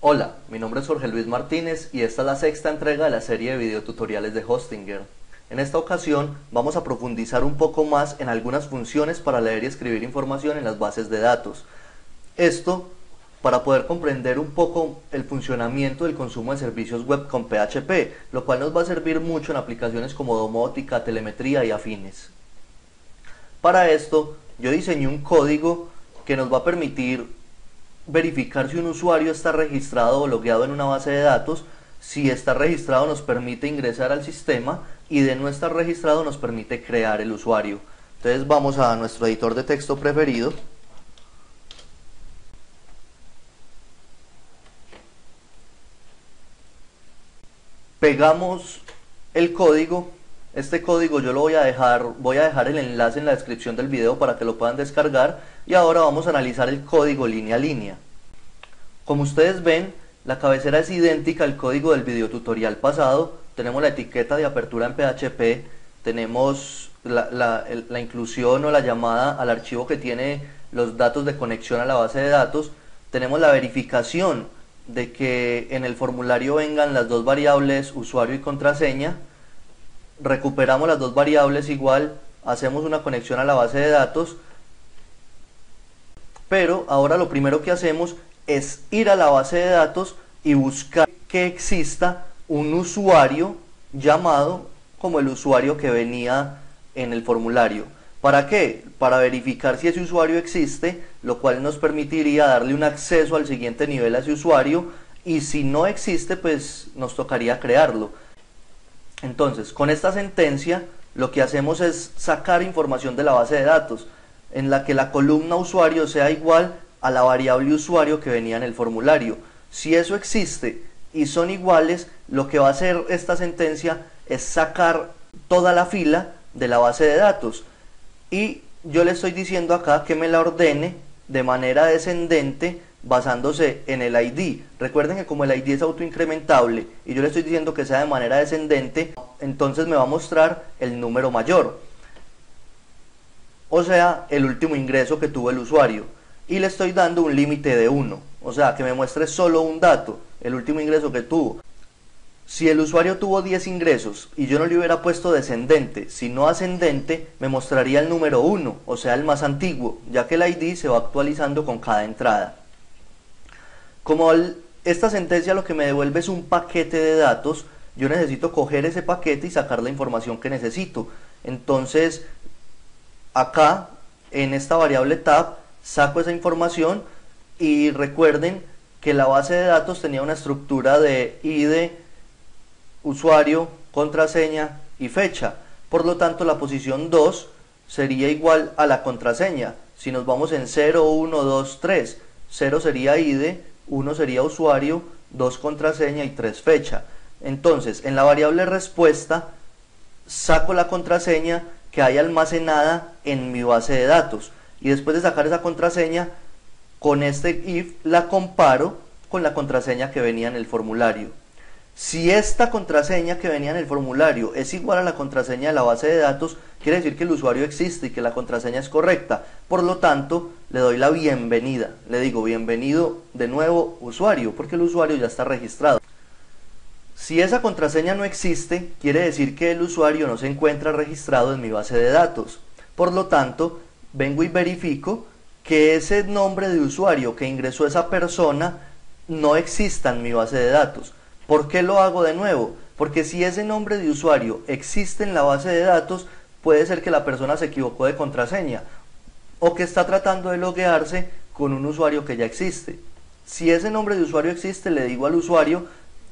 Hola, mi nombre es Jorge Luis Martínez y esta es la sexta entrega de la serie de videotutoriales de Hostinger. En esta ocasión vamos a profundizar un poco más en algunas funciones para leer y escribir información en las bases de datos. Esto para poder comprender un poco el funcionamiento del consumo de servicios web con PHP, lo cual nos va a servir mucho en aplicaciones como domótica, telemetría y afines. Para esto yo diseñé un código que nos va a permitir verificar si un usuario está registrado o logueado en una base de datos. Si está registrado nos permite ingresar al sistema y de no estar registrado nos permite crear el usuario. Entonces vamos a nuestro editor de texto preferido. Pegamos el código. Este código yo lo voy a dejar el enlace en la descripción del video para que lo puedan descargar. Y ahora vamos a analizar el código línea a línea. Como ustedes ven, la cabecera es idéntica al código del videotutorial pasado. Tenemos la etiqueta de apertura en PHP, tenemos la inclusión o la llamada al archivo que tiene los datos de conexión a la base de datos, tenemos la verificación de que en el formulario vengan las dos variables usuario y contraseña, recuperamos las dos variables igual, hacemos una conexión a la base de datos, pero ahora lo primero que hacemos es ir a la base de datos y buscar que exista un usuario llamado como el usuario que venía en el formulario. ¿Para qué? Para verificar si ese usuario existe, lo cual nos permitiría darle un acceso al siguiente nivel a ese usuario, y si no existe pues nos tocaría crearlo. Entonces con esta sentencia lo que hacemos es sacar información de la base de datos en la que la columna usuario sea igual a la variable usuario que venía en el formulario. Si eso existe y son iguales, lo que va a hacer esta sentencia es sacar toda la fila de la base de datos, y yo le estoy diciendo acá que me la ordene de manera descendente basándose en el ID. Recuerden que como el ID es autoincrementable y yo le estoy diciendo que sea de manera descendente, entonces me va a mostrar el número mayor, o sea, el último ingreso que tuvo el usuario, y le estoy dando un límite de 1, o sea, que me muestre solo un dato, el último ingreso que tuvo. Si el usuario tuvo 10 ingresos y yo no le hubiera puesto descendente, sino ascendente, me mostraría el número 1, o sea, el más antiguo, ya que el ID se va actualizando con cada entrada. Como esta sentencia lo que me devuelve es un paquete de datos, yo necesito coger ese paquete y sacar la información que necesito. Entonces, acá, en esta variable tab, saco esa información, y recuerden que la base de datos tenía una estructura de ID, usuario, contraseña y fecha. Por lo tanto, la posición 2 sería igual a la contraseña. Si nos vamos en 0, 1, 2, 3, 0 sería ID, 1 sería usuario, 2 contraseña y 3 fecha. Entonces, en la variable respuesta, saco la contraseña que hay almacenada en mi base de datos, y después de sacar esa contraseña, con este if la comparo con la contraseña que venía en el formulario. Si esta contraseña que venía en el formulario es igual a la contraseña de la base de datos, quiere decir que el usuario existe y que la contraseña es correcta. Por lo tanto, le doy la bienvenida. Le digo bienvenido de nuevo usuario, porque el usuario ya está registrado. Si esa contraseña no existe, quiere decir que el usuario no se encuentra registrado en mi base de datos. Por lo tanto, vengo y verifico que ese nombre de usuario que ingresó esa persona no exista en mi base de datos. ¿Por qué lo hago de nuevo? Porque si ese nombre de usuario existe en la base de datos, puede ser que la persona se equivocó de contraseña o que está tratando de loguearse con un usuario que ya existe. Si ese nombre de usuario existe, le digo al usuario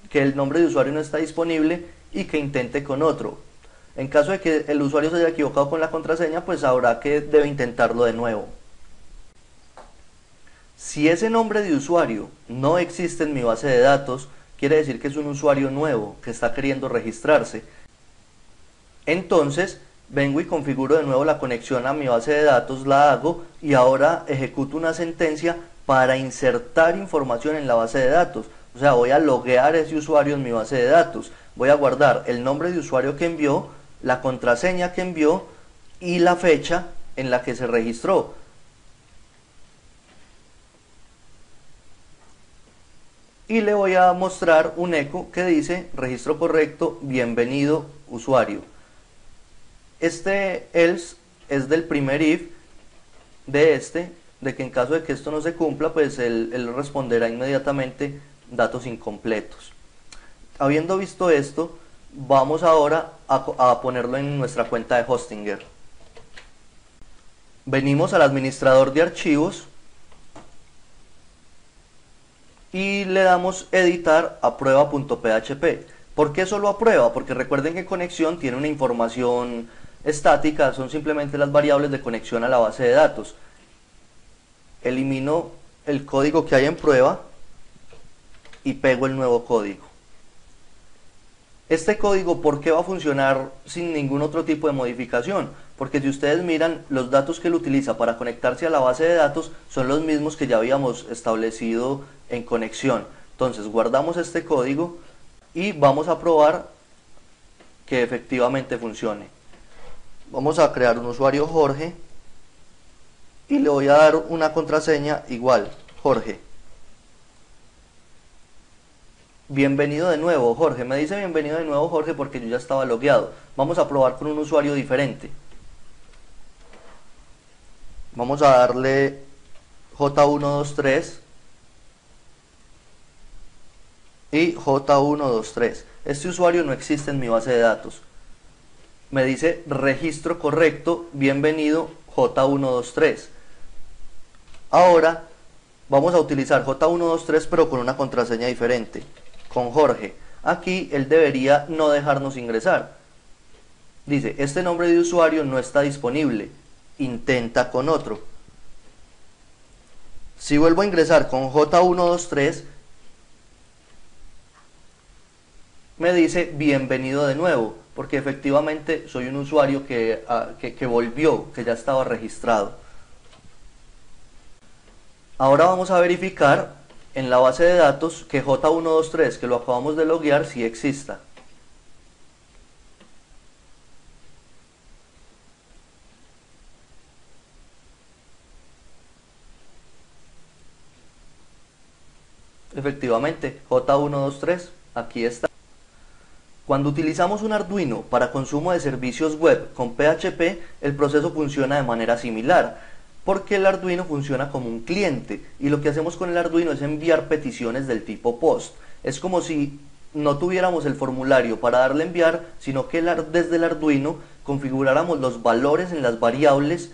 que el nombre de usuario no está disponible y que intente con otro. En caso de que el usuario se haya equivocado con la contraseña, pues sabrá que debe intentarlo de nuevo. Si ese nombre de usuario no existe en mi base de datos, quiere decir que es un usuario nuevo que está queriendo registrarse. Entonces vengo y configuro de nuevo la conexión a mi base de datos, la hago, y ahora ejecuto una sentencia para insertar información en la base de datos. O sea, voy a loguear ese usuario en mi base de datos, voy a guardar el nombre de usuario que envió, la contraseña que envió y la fecha en la que se registró. y le voy a mostrar un eco que dice registro correcto, bienvenido usuario. Este else es del primer if de que en caso de que esto no se cumpla, pues él responderá inmediatamente datos incompletos. Habiendo visto esto, vamos ahora a ponerlo en nuestra cuenta de Hostinger. Venimos al administrador de archivos y le damos editar a prueba.php. ¿Por qué solo a prueba? Porque recuerden que conexión tiene una información estática, son simplemente las variables de conexión a la base de datos. Elimino el código que hay en prueba y pego el nuevo código. Este código, ¿por qué va a funcionar sin ningún otro tipo de modificación? Porque si ustedes miran, los datos que él utiliza para conectarse a la base de datos son los mismos que ya habíamos establecido en conexión. Entonces guardamos este código y vamos a probar que efectivamente funcione. Vamos a crear un usuario Jorge y le voy a dar una contraseña igual, Jorge. Bienvenido de nuevo, Jorge. Me dice bienvenido de nuevo, Jorge, porque yo ya estaba logueado. Vamos a probar con un usuario diferente. Vamos a darle J123 y J123. Este usuario no existe en mi base de datos. Me dice registro correcto, bienvenido J123. Ahora vamos a utilizar J123 pero con una contraseña diferente, con Jorge. Aquí él debería no dejarnos ingresar. Dice, este nombre de usuario no está disponible, intenta con otro. Si vuelvo a ingresar con J123, me dice bienvenido de nuevo, porque efectivamente soy un usuario que volvió, que ya estaba registrado. Ahora vamos a verificar en la base de datos que J123, que lo acabamos de loguear, sí exista. Efectivamente, J123, aquí está. Cuando utilizamos un Arduino para consumo de servicios web con PHP, el proceso funciona de manera similar, porque el Arduino funciona como un cliente y lo que hacemos con el Arduino es enviar peticiones del tipo POST. Es como si no tuviéramos el formulario para darle enviar, sino que desde el Arduino configuráramos los valores en las variables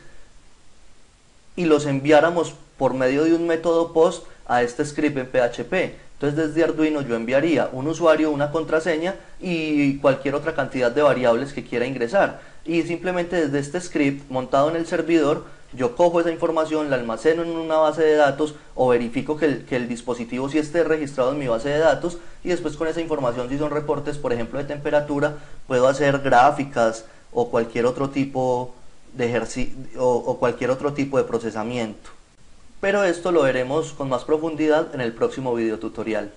y los enviáramos por medio de un método POST a este script en PHP. Entonces desde Arduino yo enviaría un usuario, una contraseña y cualquier otra cantidad de variables que quiera ingresar. Y simplemente desde este script montado en el servidor, yo cojo esa información, la almaceno en una base de datos o verifico que el dispositivo sí esté registrado en mi base de datos y después con esa información, si son reportes, por ejemplo, de temperatura, puedo hacer gráficas o cualquier otro tipo de cualquier otro tipo de procesamiento. Pero esto lo veremos con más profundidad en el próximo video tutorial.